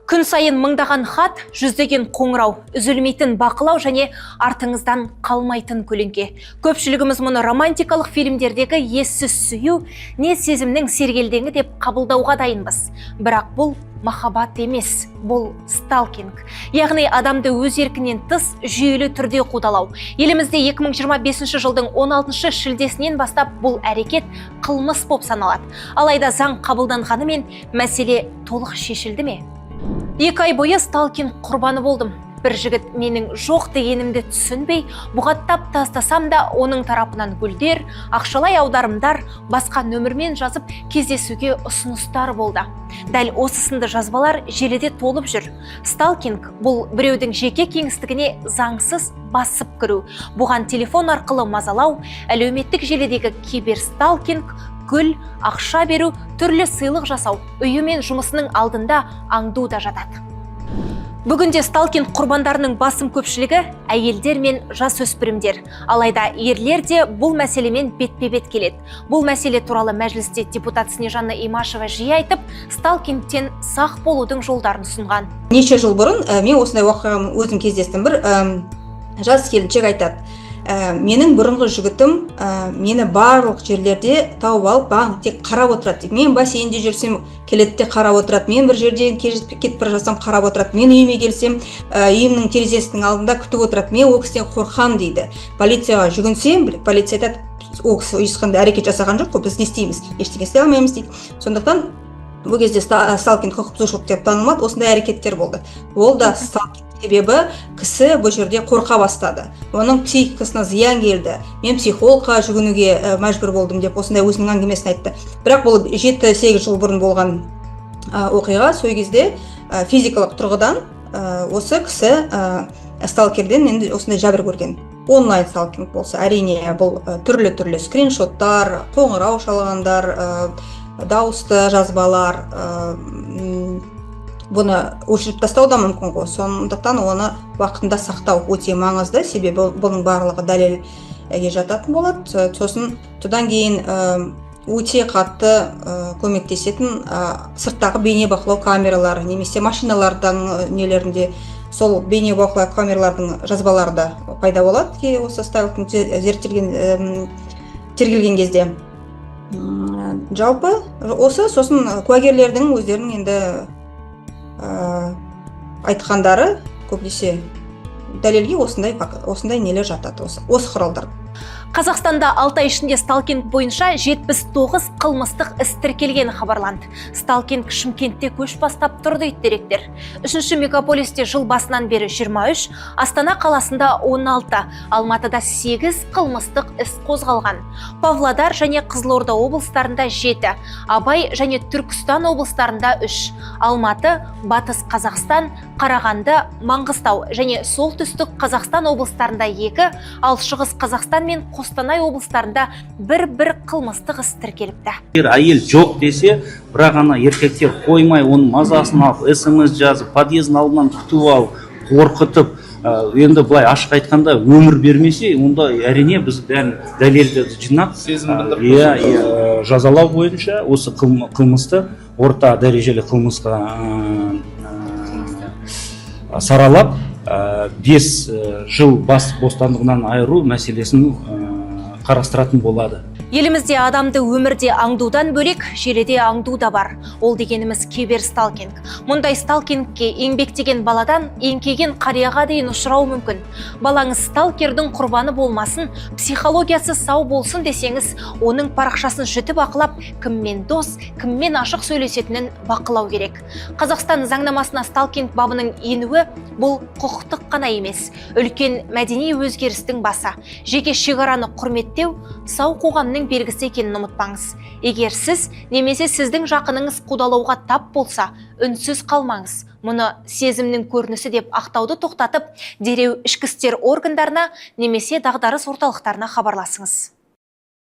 Күн сайын мыңдаған хат, жүздеген қоңырау, үзілмейтін бақылау және артыңыздан қалмайтын көлеңке. Көпшілігіміз мұны романтикалық фильмдердегі ессіз сүю, не сезімнің сергелдеңі деп қабылдауға дайынбыз. Бірақ бұл махаббат емес, бұл сталкинг. Яғни адамды өз еркінен тыс жүйелі түрде қудалау. Елімізде 2025 жылдың 16 шілдесінен бастап бұл әрекет қылмыс боп саналады. Алайда заң қабылданғанымен мәселе толық шешілді ме? 2 ай бойы сталкинг құрбаны болдым. Бір жігіт менің жоқ дегенімді түсінбей, бұғаттап тастасам да оның тарапынан гүлдер, ақшалай аударымдар, басқа нөмірмен жазып кездесуге ұсыныстар болды. Дәл осы сынды жазбалар желіде толып жүр. Сталкинг бұл біреудің жеке кеңістігіне заңсыз басып кіру. Бұған телефон арқылы мазалау, әлеуметтік желідегі киберсталкинг, гүл, ақша беру, түрлі сыйлық жасау, үйі мен жұмысының алдында аңду да жатады. Бүгінде сталкинг құрбандарының басым көпшілігі әйелдер мен жасөспірімдер. Алайда ерлер де бұл мәселемен бетпе-бет келеді. Бұл мәселе туралы мәжілісте депутат Снежанна Имашева жиі айтып, сталкингтен сақ болудың жолдарын ұсынған. Неше жыл бұрын мен осындай оқиғамен өзім кездестім. Бір жас келіншек айтады: менің бұрынғы жігітім мені барлық жерлерде тауып алып, маған тек қарап отырады. Мен бассейнде жүрсем, келеді де қарап отырады. Мен бір жерден кетіп бара жатсам, қарап отырады. Мен үйіме келсем, үйімнің терезесінің алдында күтіп отырады. Мен ол кісіден қорқамын дейді. Полицияға жүгінсем, полиция айтады: ол кісі ешқандай әрекет жасаған жоқ қой, біз не істейміз? Ештеңе істей алмаймыз дейді. Сондықтан бұл кезде сталкинг құқық бұзушылық деп танылмады, осындай әрекеттер болды. Ол да сталкинг. Себебі кісі бұл жерде қорқа бастады. Оның психикасына зиян келді. Мен психологқа жүгінуге мәжбүр болдым деп осындай өзінің әңгімесін айтты. Бірақ бұл 7-8 жыл бұрын болған оқиға. Сол кезде физикалық тұрғыдан осы кісі сталкерден енді осындай жәбір көрген. Онлайн сталкинг болса, әрине бұл түрлі скриншоттар, қоңырау шалғандар, дауысты жазбалар, бұны өшіріп тастау да мүмкін ғой. Сондықтан оны уақытында сақтау өте маңызды, себебі бұның барлығы дәлелге жататын болады. Сосын содан кейін өте қатты көмектесетін сырттағы бейнебақылау камералары, немесе машиналардың нелерінде сол бейнебақылау камералардың жазбалары да пайда болады. Осы сталкинг тергелген кезде. Жалпы осы сосын куәгерлердің өздерінің енді айтқандары көбінесе дәлелге осындай нелер жатады, осы құралдар. Қазақстанда 6 ай ішінде сталкинг бойынша 79 қылмыстық іс тіркелгені хабарланды. Сталкинг Шымкентте көш бастап тұр дейді деректер. 3-ші мегаполисте жыл басынан бері 23, Астана қаласында 16, Алматыда 8 қылмыстық іс қозғалған. Павлодар және Қызылорда облыстарында 7, Абай және Түркістан облыстарында 3, Алматы, Батыс Қазақстан, Қарағанды, Маңғыстау және Солтүстік Қазақстан облыстарында 2, ал Шығыс Қазақстан мен Қостанай облыстарында бір қылмыстық іс тіркеліпті. Әйел жоқ десе, бірақ ана еркектер қоймай, оның мазасын алып, SMS жазып, подъездің алдынан күтіп алып, қорқытып, енді былай ашық айтқанда өмір бермесе, онда әрине біз бәрін дәлелді жинап, жазалау бойынша осы қылмысты орта дәрежелі қылмысқа саралап 5 жыл бас бостандығынан айыру мәселесін қарастыратын болады. Елімізде адамды өмірде аңдудан бөлек, желіде аңду да бар. Ол дегеніміз киберсталкинг. Мұндай сталкингке еңбектеген баладан еңкейген қарияға дейін ұшырау мүмкін. Балаңыз сталкердің құрбаны болмасын, психологиясы сау болсын десеңіз, оның парақшасын жіті бақылап, кіммен дос, кіммен ашық сөйлесетінін бақылау керек. Қазақстан заңнамасына сталкинг бабының енуі бұл құқықтық қана емес, үлкен мәдени өзгерістің басы. Жеке шекараны құрметтеу, сау қоғамның белгісі екенін ұмытпаңыз. Егер сіз немесе сіздің жақыныңыз қудалауға тап болса, үнсіз қалмаңыз. Мұны сезімнің көрінісі деп ақтауды тоқтатып, дереу ішкі істер органдарына немесе дағдарыс орталықтарына хабарласыңыз.